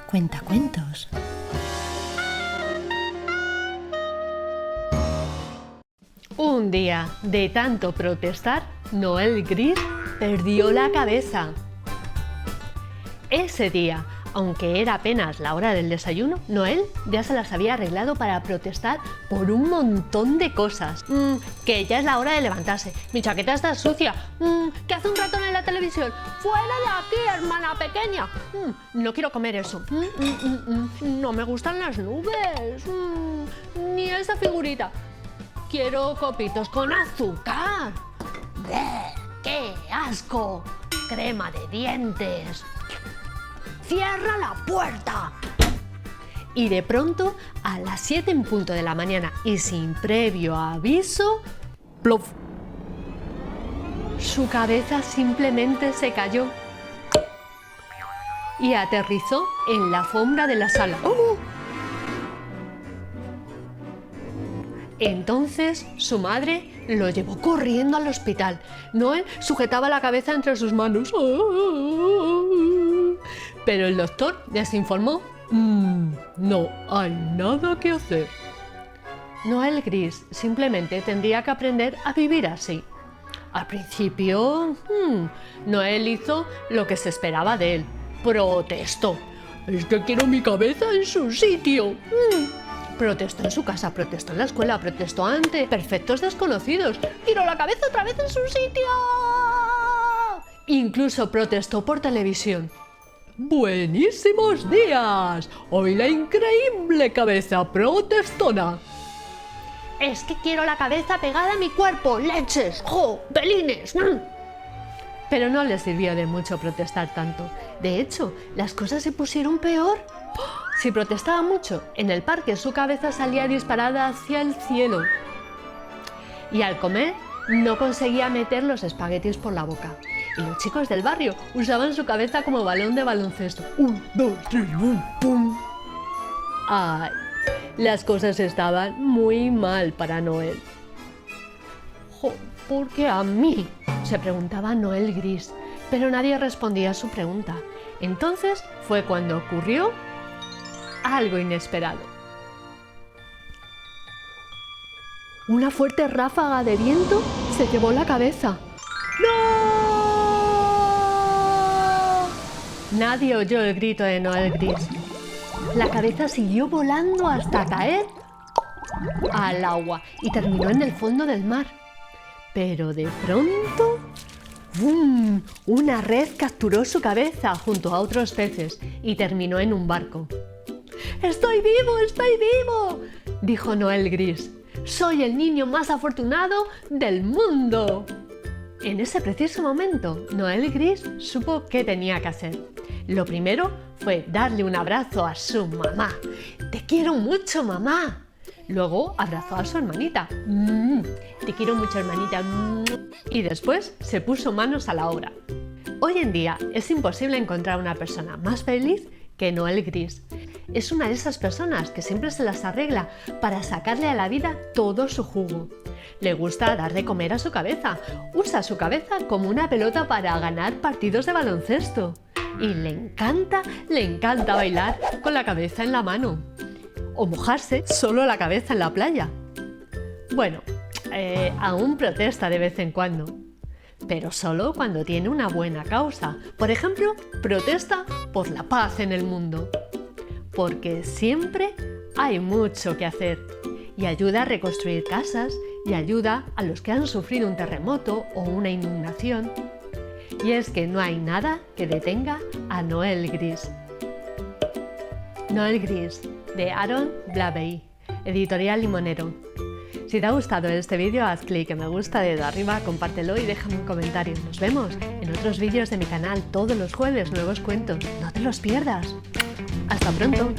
Cuentacuentos. Un día, de tanto protestar, Noel Gris perdió la cabeza. Ese día, aunque era apenas la hora del desayuno, Noel ya se las había arreglado para protestar por un montón de cosas. Que ya es la hora de levantarse. Mi chaqueta está sucia. Que hace un ratón en la televisión. ¡Fuera de aquí, hermana pequeña! No quiero comer eso. No me gustan las nubes. Ni esa figurita. Quiero copitos con azúcar. ¡Qué asco! Crema de dientes. ¡Cierra la puerta! Y de pronto, a las 7 en punto de la mañana y sin previo aviso, ¡plof! Su cabeza simplemente se cayó y aterrizó en la alfombra de la sala. ¡Oh! Entonces su madre lo llevó corriendo al hospital. Noel sujetaba la cabeza entre sus manos. Pero el doctor les informó: no hay nada que hacer. Noel Gris simplemente tendría que aprender a vivir así. Al principio, Noel hizo lo que se esperaba de él. Protestó. Es que quiero mi cabeza en su sitio. Protestó en su casa, protestó en la escuela, protestó ante perfectos desconocidos. ¡Quiero la cabeza otra vez en su sitio! Incluso protestó por televisión. ¡Buenísimos días! Hoy la increíble cabeza protestona. Es que quiero la cabeza pegada a mi cuerpo. ¡Leches! ¡Jo! ¡Pelines! Pero no le sirvió de mucho protestar tanto. De hecho, las cosas se pusieron peor. Si protestaba mucho, en el parque su cabeza salía disparada hacia el cielo. Y al comer, no conseguía meter los espaguetis por la boca. Y los chicos del barrio usaban su cabeza como balón de baloncesto. 1, 2, 3, ¡bum, pum! ¡Ay! Las cosas estaban muy mal para Noel. ¿Por qué a mí?, se preguntaba Noel Gris, pero nadie respondía a su pregunta. Entonces fue cuando ocurrió algo inesperado. Una fuerte ráfaga de viento se llevó la cabeza. ¡No! Nadie oyó el grito de Noel Gris. La cabeza siguió volando hasta caer al agua y terminó en el fondo del mar. Pero de pronto, ¡bum!, una red capturó su cabeza junto a otros peces y terminó en un barco. ¡Estoy vivo! ¡Estoy vivo!, dijo Noel Gris. ¡Soy el niño más afortunado del mundo! En ese preciso momento, Noel Gris supo qué tenía que hacer. Lo primero fue darle un abrazo a su mamá. ¡Te quiero mucho, mamá! Luego abrazó a su hermanita. ¡Te quiero mucho, hermanita! Y después se puso manos a la obra. Hoy en día es imposible encontrar una persona más feliz que Noel Gris. Es una de esas personas que siempre se las arregla para sacarle a la vida todo su jugo. Le gusta dar de comer a su cabeza. Usa su cabeza como una pelota para ganar partidos de baloncesto. Y le encanta bailar con la cabeza en la mano. O mojarse solo la cabeza en la playa. Bueno, aún protesta de vez en cuando. Pero solo cuando tiene una buena causa. Por ejemplo, protesta por la paz en el mundo. Porque siempre hay mucho que hacer. Y ayuda a reconstruir casas, y ayuda a los que han sufrido un terremoto o una inundación. Y es que no hay nada que detenga a Noel Gris. Noel Gris, de Aaron Blabey, editorial Limonero. Si te ha gustado este vídeo, haz clic en me gusta, dedo arriba, compártelo y déjame un comentario. Nos vemos en otros vídeos de mi canal todos los jueves, nuevos cuentos. No te los pierdas. ¡Hasta pronto!